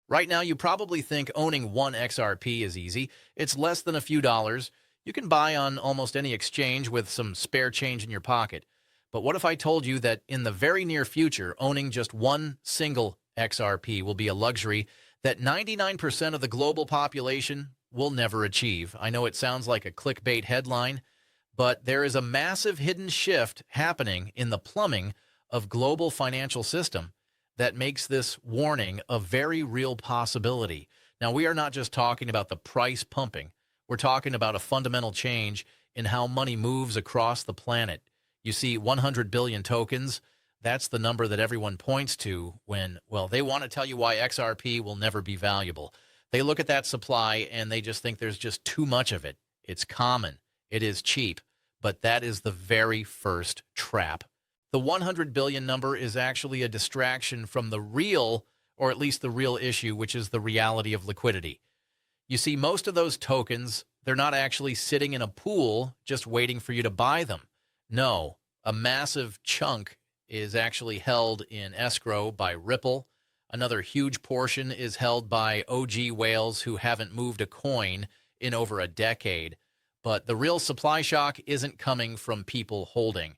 Right now, you probably think owning one XRP is easy. It's less than a few dollars. You can buy on almost any exchange with some spare change in your pocket. But what if I told you that in the very near future, owning just one single XRP will be a luxury that 99% of the global population will never achieve? I know it sounds like a clickbait headline, but there is a massive hidden shift happening in the plumbing of global financial system that makes this warning a very real possibility. Now, we are not just talking about the price pumping. We're talking about a fundamental change in how money moves across the planet. You see, 100 billion tokens, that's the number that everyone points to when, well, they want to tell you why XRP will never be valuable. They look at that supply and they just think there's just too much of it. It's common. It is cheap. But that is the very first trap. The 100 billion number is actually a distraction from the real, or at least the real issue, which is the reality of liquidity. You see, most of those tokens, they're not actually sitting in a pool just waiting for you to buy them. No, a massive chunk is actually held in escrow by Ripple. Another huge portion is held by OG whales who haven't moved a coin in over a decade. But the real supply shock isn't coming from people holding.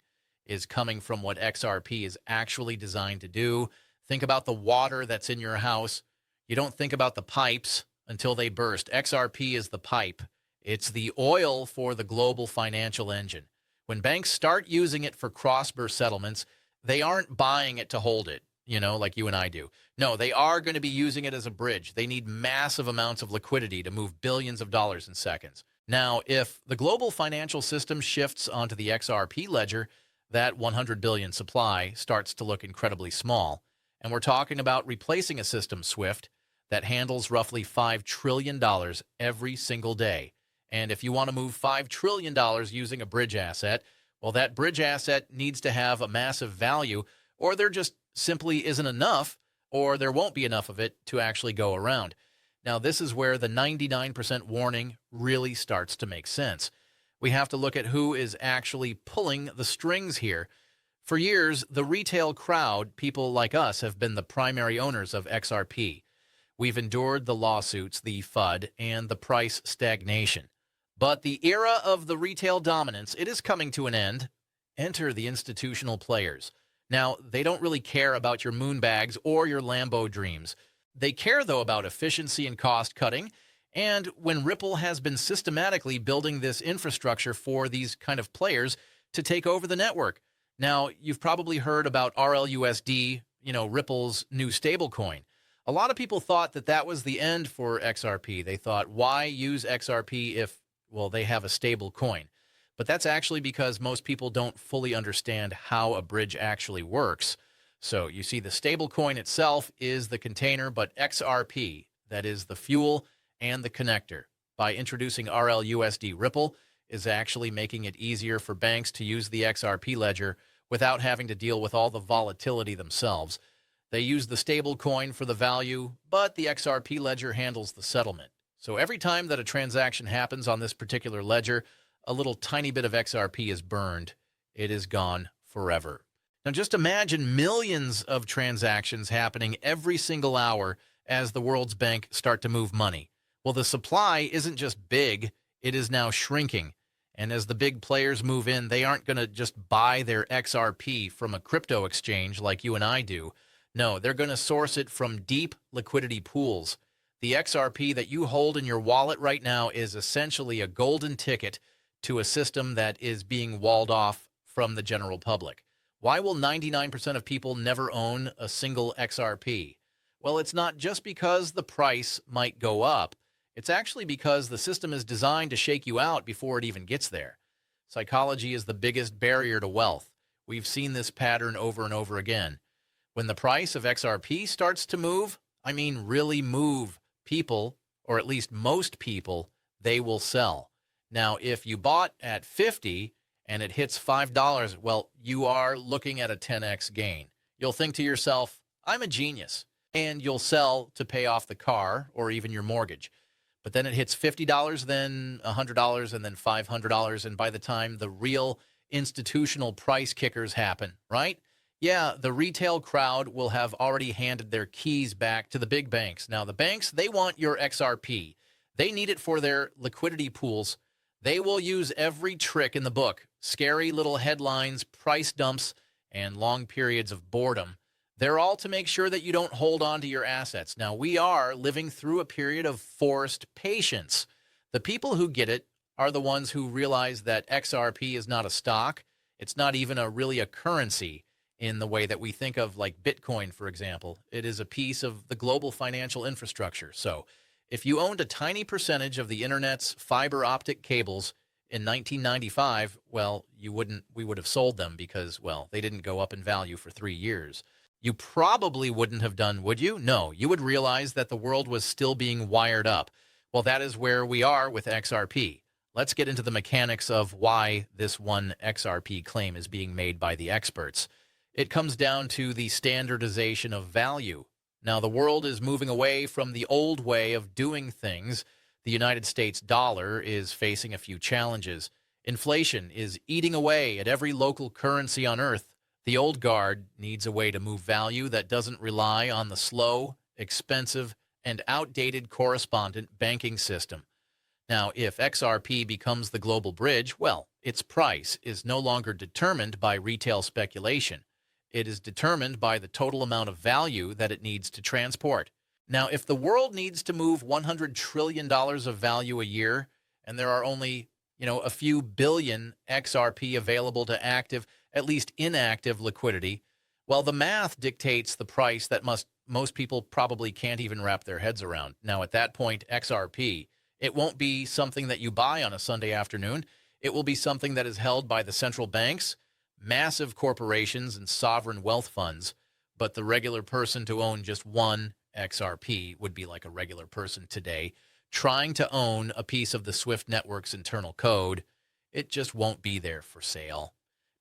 Is coming from what XRP is actually designed to do. Think about the water that's in your house. You don't think about the pipes until they burst. XRP is the pipe. It's the oil for the global financial engine. When banks start using it for cross-border settlements, they aren't buying it to hold it, like you and I do. No, they are going to be using it as a bridge. They need massive amounts of liquidity to move billions of dollars in seconds. Now, if the global financial system shifts onto the XRP ledger, that 100 billion supply starts to look incredibly small. And we're talking about replacing a system, SWIFT, that handles roughly $5 trillion every single day. And if you want to move $5 trillion using a bridge asset, well, that bridge asset needs to have a massive value, or there just simply isn't enough, or there won't be enough of it to actually go around. Now, this is where the 99% warning really starts to make sense. We have to look at who is actually pulling the strings here. For years, the retail crowd, people like us, have been the primary owners of XRP. We've endured the lawsuits, the FUD, and the price stagnation. But the era of the retail dominance, it is coming to an end. Enter the institutional players. Now, they don't really care about your moonbags or your Lambo dreams. They care, though, about efficiency and cost cutting. And when Ripple has been systematically building this infrastructure for these kind of players to take over the network. Now, you've probably heard about RLUSD, Ripple's new stablecoin. A lot of people thought that that was the end for XRP. They thought, why use XRP if, they have a stable coin? But that's actually because most people don't fully understand how a bridge actually works. So you see, the stable coin itself is the container, but XRP, that is the fuel and the connector. By introducing RLUSD, Ripple is actually making it easier for banks to use the XRP ledger without having to deal with all the volatility themselves. They use the stable coin for the value, but the XRP ledger handles the settlement. So every time that a transaction happens on this particular ledger, a little tiny bit of XRP is burned. It is gone forever. Now just imagine millions of transactions happening every single hour as the world's bank start to move money. Well, the supply isn't just big, it is now shrinking. And as the big players move in, they aren't going to just buy their XRP from a crypto exchange like you and I do. No, they're going to source it from deep liquidity pools. The XRP that you hold in your wallet right now is essentially a golden ticket to a system that is being walled off from the general public. Why will 99% of people never own a single XRP? Well, it's not just because the price might go up. It's actually because the system is designed to shake you out before it even gets there. Psychology is the biggest barrier to wealth. We've seen this pattern over and over again. When the price of XRP starts to move, I mean really move, people, or at least most people, they will sell. Now, if you bought at 50 and it hits $5, well, you are looking at a 10x gain. You'll think to yourself, I'm a genius, and you'll sell to pay off the car or even your mortgage. But then it hits $50, then $100, and then $500, and by the time the real institutional price kickers happen, right? Yeah, the retail crowd will have already handed their keys back to the big banks. Now, the banks, they want your XRP. They need it for their liquidity pools. They will use every trick in the book, scary little headlines, price dumps, and long periods of boredom. They're all to make sure that you don't hold on to your assets. Now, we are living through a period of forced patience. The people who get it are the ones who realize that XRP is not a stock. It's not even really a currency in the way that we think of, like Bitcoin, for example. It is a piece of the global financial infrastructure. So if you owned a tiny percentage of the internet's fiber optic cables in 1995, well, we would have sold them because, well, they didn't go up in value for 3 years. You probably wouldn't have done, would you? No, you would realize that the world was still being wired up. Well, that is where we are with XRP. Let's get into the mechanics of why this one XRP claim is being made by the experts. It comes down to the standardization of value. Now, the world is moving away from the old way of doing things. The United States dollar is facing a few challenges. Inflation is eating away at every local currency on Earth. The old guard needs a way to move value that doesn't rely on the slow, expensive, and outdated correspondent banking system. Now, if XRP becomes the global bridge, well, its price is no longer determined by retail speculation. It is determined by the total amount of value that it needs to transport. Now, if the world needs to move $100 trillion of value a year, and there are only, a few billion XRP available to active, at least inactive liquidity, well, the math dictates the price that most people probably can't even wrap their heads around. Now, at that point, XRP, it won't be something that you buy on a Sunday afternoon. It will be something that is held by the central banks, massive corporations, and sovereign wealth funds. But the regular person to own just one XRP would be like a regular person today trying to own a piece of the Swift network's internal code. It just won't be there for sale.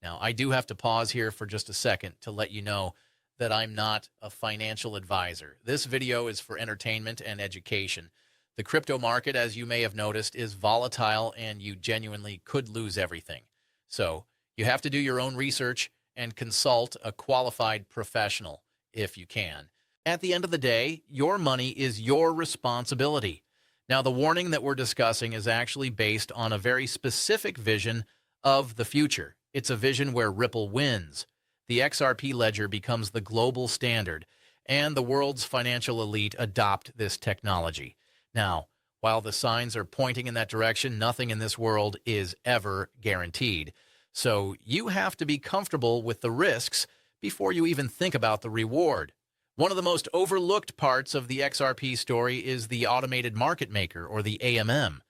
Now, I do have to pause here for just a second to let you know that I'm not a financial advisor. This video is for entertainment and education. The crypto market, as you may have noticed, is volatile and you genuinely could lose everything. So you have to do your own research and consult a qualified professional if you can. At the end of the day, your money is your responsibility. Now, the warning that we're discussing is actually based on a very specific vision of the future. It's a vision where Ripple wins. The XRP ledger becomes the global standard, and the world's financial elite adopt this technology. Now, while the signs are pointing in that direction, nothing in this world is ever guaranteed. So you have to be comfortable with the risks before you even think about the reward. One of the most overlooked parts of the XRP story is the automated market maker, or the AMM.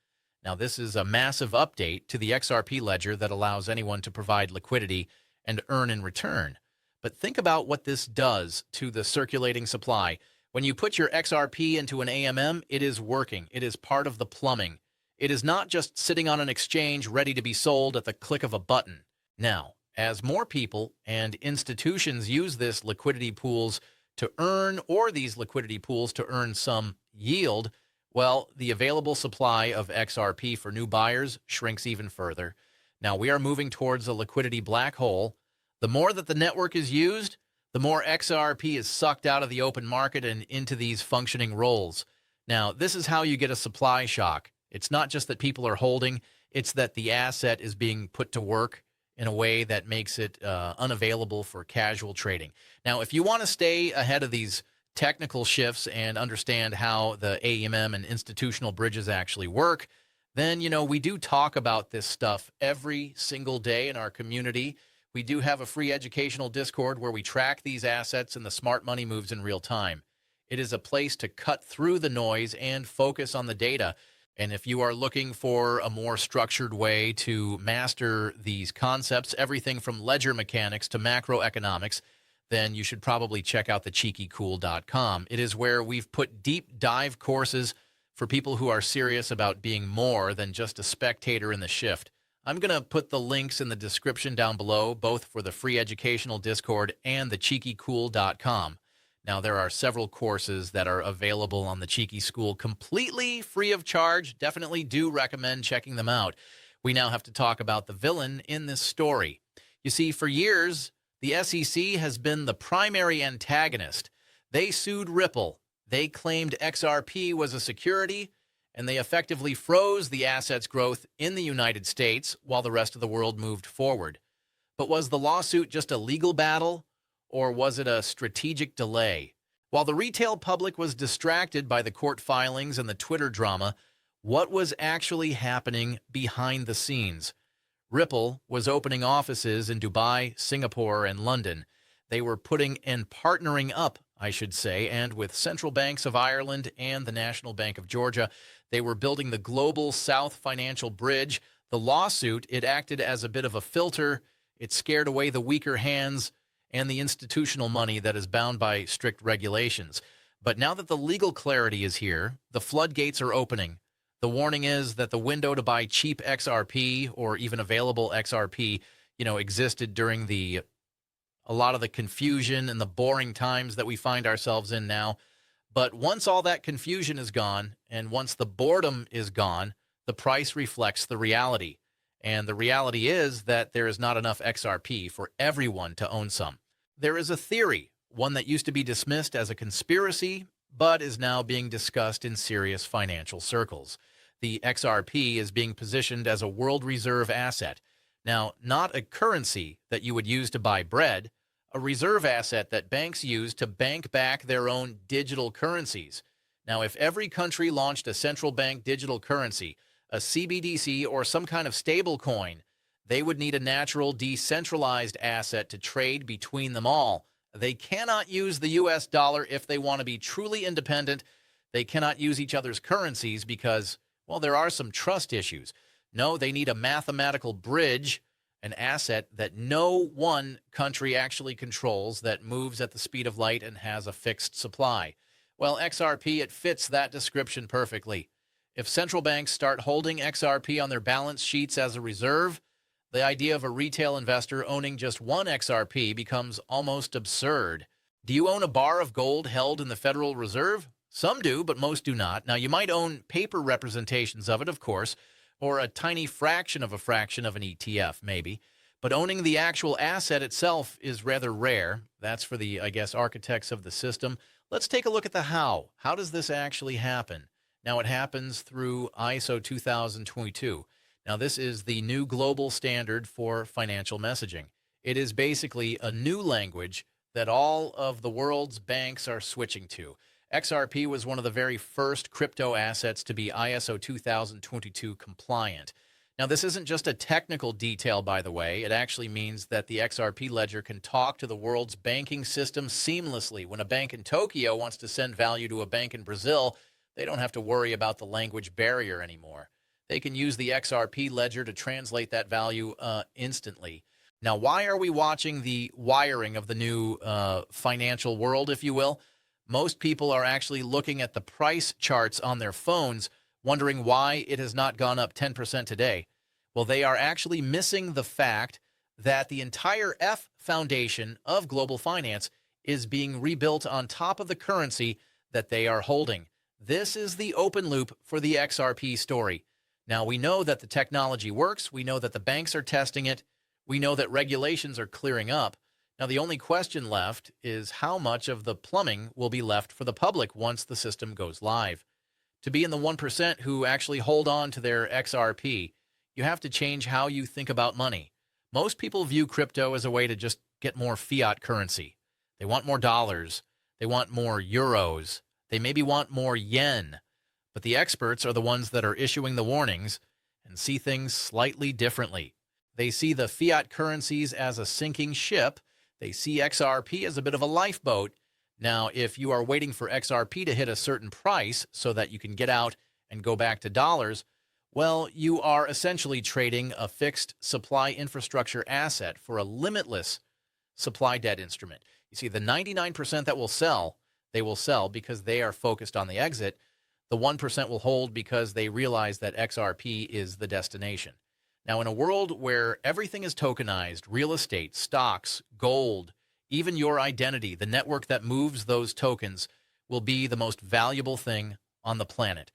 Now, this is a massive update to the XRP ledger that allows anyone to provide liquidity and earn in return. But think about what this does to the circulating supply. When you put your XRP into an AMM, it is working. It is part of the plumbing. It is not just sitting on an exchange ready to be sold at the click of a button. Now, as more people and institutions use this liquidity pools to earn, or these liquidity pools to earn some yield, well, the available supply of XRP for new buyers shrinks even further. Now, we are moving towards a liquidity black hole. The more that the network is used, the more XRP is sucked out of the open market and into these functioning roles. Now, this is how you get a supply shock. It's not just that people are holding, it's that the asset is being put to work in a way that makes it unavailable for casual trading. Now, if you want to stay ahead of these technical shifts and understand how the AMM and institutional bridges actually work, then, we do talk about this stuff every single day in our community. We do have a free educational Discord where we track these assets and the smart money moves in real time. It is a place to cut through the noise and focus on the data. And if you are looking for a more structured way to master these concepts, everything from ledger mechanics to macroeconomics, then you should probably check out the cheekycool.com. It is where we've put deep dive courses for people who are serious about being more than just a spectator in the shift. I'm going to put the links in the description down below, both for the free educational Discord and the cheekycool.com. Now, there are several courses that are available on the Cheeky School completely free of charge. Definitely do recommend checking them out. We now have to talk about the villain in this story. You see, for years, The SEC has been the primary antagonist. They sued Ripple. They claimed XRP was a security, and they effectively froze the asset's growth in the United States while the rest of the world moved forward. But was the lawsuit just a legal battle, or was it a strategic delay? While the retail public was distracted by the court filings and the Twitter drama, what was actually happening behind the scenes? Ripple was opening offices in Dubai, Singapore, and London. They were putting and partnering up, I should say, and with central banks of Ireland and the National Bank of Georgia, they were building the global South Financial Bridge. The lawsuit, it acted as a bit of a filter. It scared away the weaker hands and the institutional money that is bound by strict regulations. But now that the legal clarity is here, the floodgates are opening. The warning is that the window to buy cheap XRP or even available XRP, existed during a lot of the confusion and the boring times that we find ourselves in now. But once all that confusion is gone and once the boredom is gone, the price reflects the reality. And the reality is that there is not enough XRP for everyone to own some. There is a theory, one that used to be dismissed as a conspiracy, but is now being discussed in serious financial circles. The XRP is being positioned as a world reserve asset. Now, not a currency that you would use to buy bread, a reserve asset that banks use to bank back their own digital currencies. Now, if every country launched a central bank digital currency, a CBDC, or some kind of stable coin, they would need a natural decentralized asset to trade between them all. They cannot use the US dollar if they want to be truly independent. They cannot use each other's currencies because, well, there are some trust issues. No, they need a mathematical bridge, an asset that no one country actually controls, that moves at the speed of light and has a fixed supply. Well, XRP, it fits that description perfectly. If central banks start holding XRP on their balance sheets as a reserve, the idea of a retail investor owning just one XRP becomes almost absurd. Do you own a bar of gold held in the Federal Reserve? Some do, but most do not. Now, you might own paper representations of it, of course, or a tiny fraction of an ETF, maybe. But owning the actual asset itself is rather rare. That's for the, architects of the system. Let's take a look at the how. How does this actually happen? Now, it happens through ISO 2022. Now, this is the new global standard for financial messaging. It is basically a new language that all of the world's banks are switching to. XRP was one of the very first crypto assets to be ISO 2022 compliant. Now, this isn't just a technical detail, by the way. It actually means that the XRP ledger can talk to the world's banking system seamlessly. When a bank in Tokyo wants to send value to a bank in Brazil, they don't have to worry about the language barrier anymore. They can use the XRP ledger to translate that value instantly. Now, why are we watching the wiring of the new financial world, if you will? Most people are actually looking at the price charts on their phones, wondering why it has not gone up 10% today. Well, they are actually missing the fact that the entire F foundation of global finance is being rebuilt on top of the currency that they are holding. This is the open loop for the XRP story. Now, we know that the technology works. We know that the banks are testing it. We know that regulations are clearing up. Now, the only question left is how much of the plumbing will be left for the public once the system goes live. To be in the 1% who actually hold on to their XRP, you have to change how you think about money. Most people view crypto as a way to just get more fiat currency. They want more dollars. They want more euros. They maybe want more yen. But the experts are the ones that are issuing the warnings and see things slightly differently. They see the fiat currencies as a sinking ship. They see XRP as a bit of a lifeboat. Now, if you are waiting for XRP to hit a certain price so that you can get out and go back to dollars, well, you are essentially trading a fixed supply infrastructure asset for a limitless supply debt instrument. You see, the 99% that will sell, they will sell because they are focused on the exit. The 1% will hold because they realize that XRP is the destination. Now, in a world where everything is tokenized, real estate, stocks, gold, even your identity, the network that moves those tokens, will be the most valuable thing on the planet.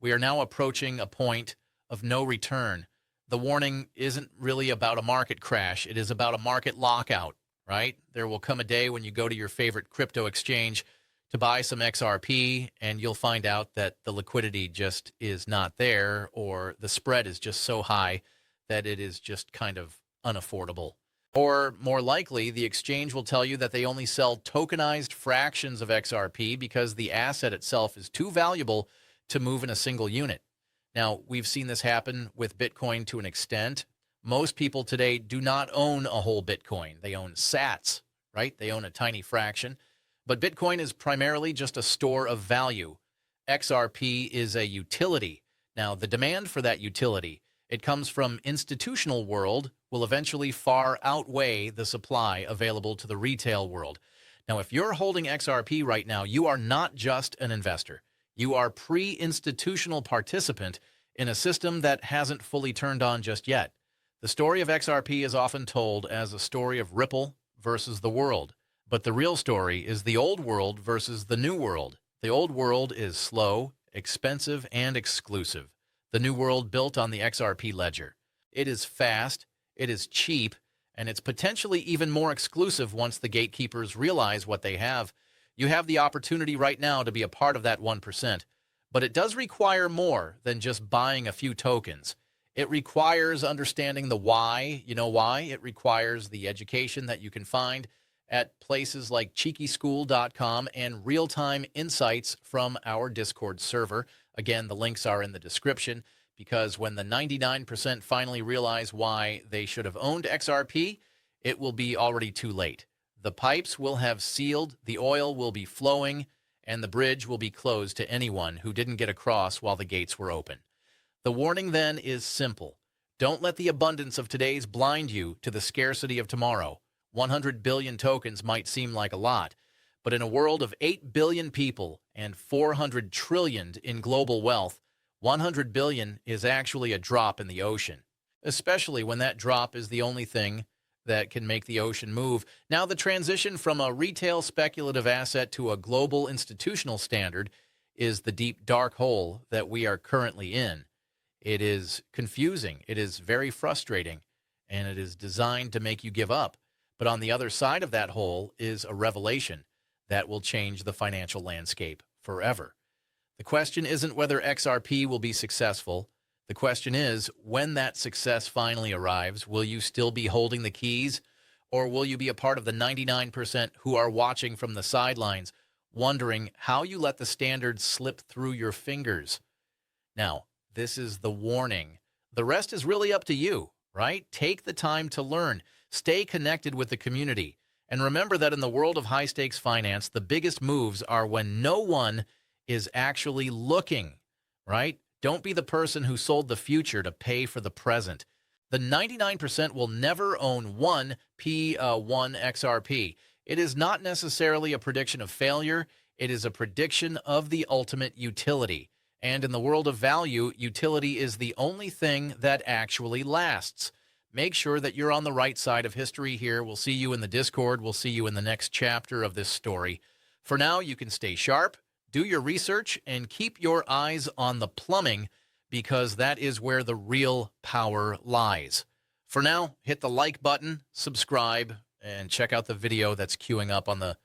We are now approaching a point of no return. The warning isn't really about a market crash. It is about a market lockout, right? There will come a day when you go to your favorite crypto exchange to buy some XRP, and you'll find out that the liquidity just is not there, or the spread is just so high that it is just kind of unaffordable. Or more likely, the exchange will tell you that they only sell tokenized fractions of XRP because the asset itself is too valuable to move in a single unit. Now, we've seen this happen with Bitcoin to an extent. Most people today do not own a whole Bitcoin. They own sats, right? They own a tiny fraction. But Bitcoin is primarily just a store of value. XRP is a utility. Now, the demand for that utility, it comes from institutional world, will eventually far outweigh the supply available to the retail world. Now, if you're holding XRP right now, you are not just an investor. You are pre-institutional participant in a system that hasn't fully turned on just yet. The story of XRP is often told as a story of Ripple versus the world. But the real story is the old world versus the new world. The old world is slow, expensive, and exclusive. The new world built on the XRP ledger. It is fast, it is cheap, and it's potentially even more exclusive once the gatekeepers realize what they have. You have the opportunity right now to be a part of that 1%. But it does require more than just buying a few tokens. It requires understanding the why. You know why? It requires the education that you can find at places like cheekyschool.com and real-time insights from our Discord server. Again, the links are in the description, because when the 99% finally realize why they should have owned XRP, it will be already too late. The pipes will have sealed, the oil will be flowing, and the bridge will be closed to anyone who didn't get across while the gates were open. The warning then is simple. Don't let the abundance of today's blind you to the scarcity of tomorrow. 100 billion tokens might seem like a lot, but in a world of 8 billion people and 400 trillion in global wealth, 100 billion is actually a drop in the ocean, especially when that drop is the only thing that can make the ocean move. Now, the transition from a retail speculative asset to a global institutional standard is the deep, dark hole that we are currently in. It is confusing, it is very frustrating, and it is designed to make you give up. But on the other side of that hole is a revelation that will change the financial landscape forever. The question isn't whether XRP will be successful. The question is, when that success finally arrives, will you still be holding the keys, or will you be a part of the 99% who are watching from the sidelines, wondering how you let the standards slip through your fingers? Now, this is the warning. The rest is really up to you, right? Take the time to learn. Stay connected with the community. And remember that in the world of high-stakes finance, the biggest moves are when no one is actually looking, right? Don't be the person who sold the future to pay for the present. The 99% will never own one XRP. It is not necessarily a prediction of failure. It is a prediction of the ultimate utility. And in the world of value, utility is the only thing that actually lasts. Make sure that you're on the right side of history here. We'll see you in the Discord. We'll see you in the next chapter of this story. For now, you can stay sharp, do your research, and keep your eyes on the plumbing, because that is where the real power lies. For now, hit the like button, subscribe, and check out the video that's queuing up on the